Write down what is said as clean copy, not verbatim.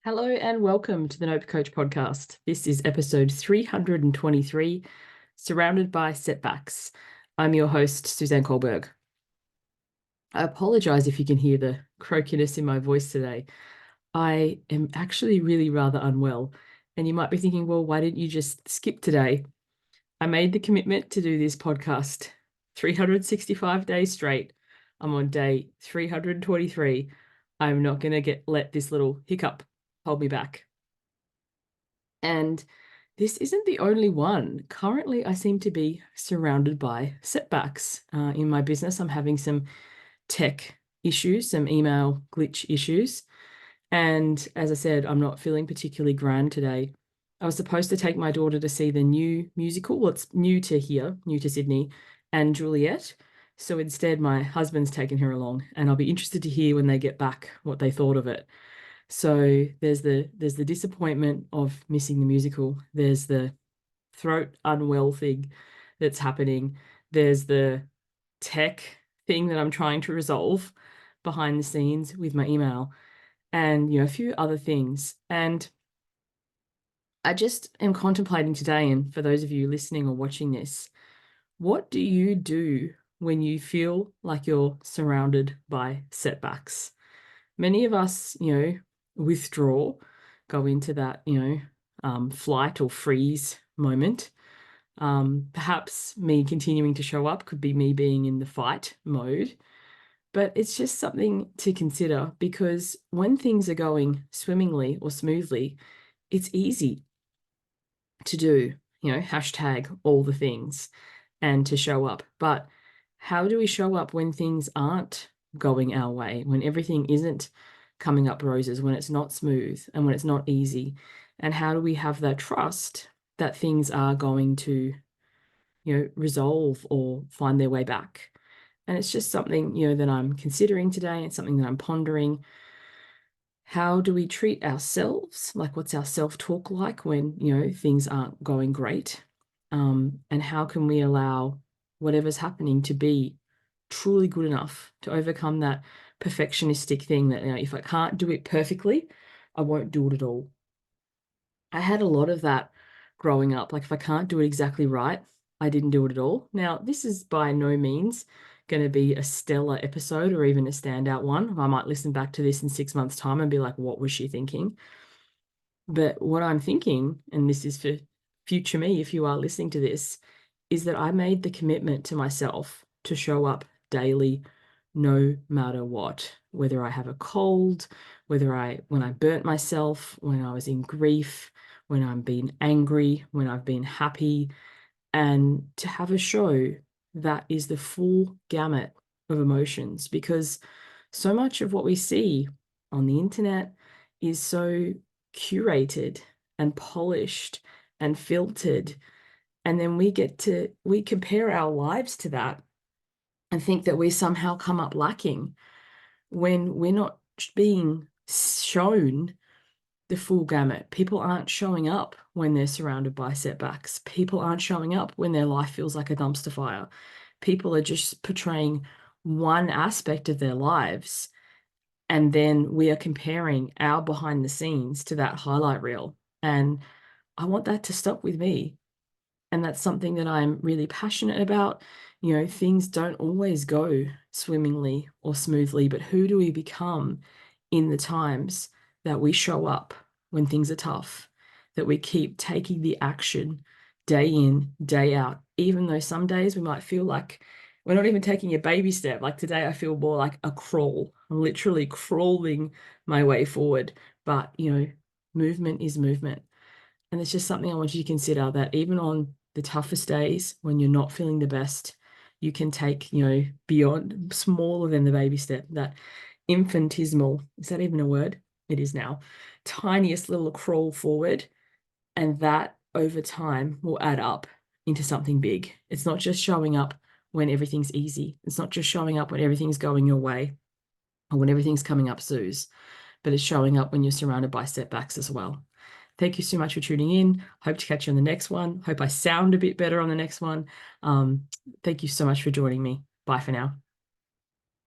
Hello and welcome to the Nope Coach podcast. This is episode 323, Surrounded by Setbacks. I'm your host, Suzanne Culberg. I apologize if you can hear the croakiness in my voice today. I am actually really rather unwell, and you might be thinking, well, why didn't you just skip today? I made the commitment to do this podcast 365 days straight. I'm on day 323. I'm not going to let this little hiccup hold me back. And this isn't the only one. Currently, I seem to be surrounded by setbacks. In my business, I'm having some tech issues, some email glitch issues. And as I said, I'm not feeling particularly grand today. I was supposed to take my daughter to see the new musical. Well, it's new to here, new to Sydney, and Juliet. So instead, my husband's taken her along, and I'll be interested to hear when they get back what they thought of it. So there's the disappointment of missing the musical. There's the throat unwell thing that's happening. There's the tech thing that I'm trying to resolve behind the scenes with my email and a few other things. And I just am contemplating today, and for those of you listening or watching this, what do you do when you feel like you're surrounded by setbacks? Many of us, withdraw, go into that, flight or freeze moment. Perhaps me continuing to show up could be me being in the fight mode, but it's just something to consider because when things are going swimmingly or smoothly, it's easy to do, hashtag all the things and to show up. But how do we show up when things aren't going our way, when everything isn't coming up roses, when it's not smooth and when it's not easy? And how do we have that trust that things are going to, resolve or find their way back? And it's just something, that I'm considering today. It's something that I'm pondering. How do we treat ourselves? Like, what's our self-talk like when, things aren't going great? And how can we allow whatever's happening to be truly good enough to overcome that perfectionistic thing that, if I can't do it perfectly, I won't do it at all. I had a lot of that growing up. Like, if I can't do it exactly right, I didn't do it at all. Now, this is by no means going to be a stellar episode or even a standout one. I might listen back to this in 6 months' time and be like, what was she thinking? But what I'm thinking, and this is for future me, if you are listening to this, is that I made the commitment to myself to show up daily, no matter what, whether I have a cold, when I burnt myself, when I was in grief, when I'm being angry, when I've been happy, and to have a show that is the full gamut of emotions, because so much of what we see on the internet is so curated and polished and filtered. And then we compare our lives to that and think that we somehow come up lacking when we're not being shown the full gamut. People aren't showing up when they're surrounded by setbacks. People aren't showing up when their life feels like a dumpster fire. People are just portraying one aspect of their lives. And then we are comparing our behind the scenes to that highlight reel. And I want that to stop with me. And that's something that I'm really passionate about. Things don't always go swimmingly or smoothly, but who do we become in the times that we show up when things are tough, that we keep taking the action day in, day out, even though some days we might feel like we're not even taking a baby step. Like today, I feel more like a crawl. I'm literally crawling my way forward. But, movement is movement. And it's just something I want you to consider that even on the toughest days when you're not feeling the best, you can take, beyond smaller than the baby step, that infinitesimal, is that even a word? It is now. Tiniest little crawl forward. And that over time will add up into something big. It's not just showing up when everything's easy. It's not just showing up when everything's going your way or when everything's coming up Suze, but it's showing up when you're surrounded by setbacks as well. Thank you so much for tuning in. Hope to catch you on the next one. Hope I sound a bit better on the next one. Thank you so much for joining me. Bye for now.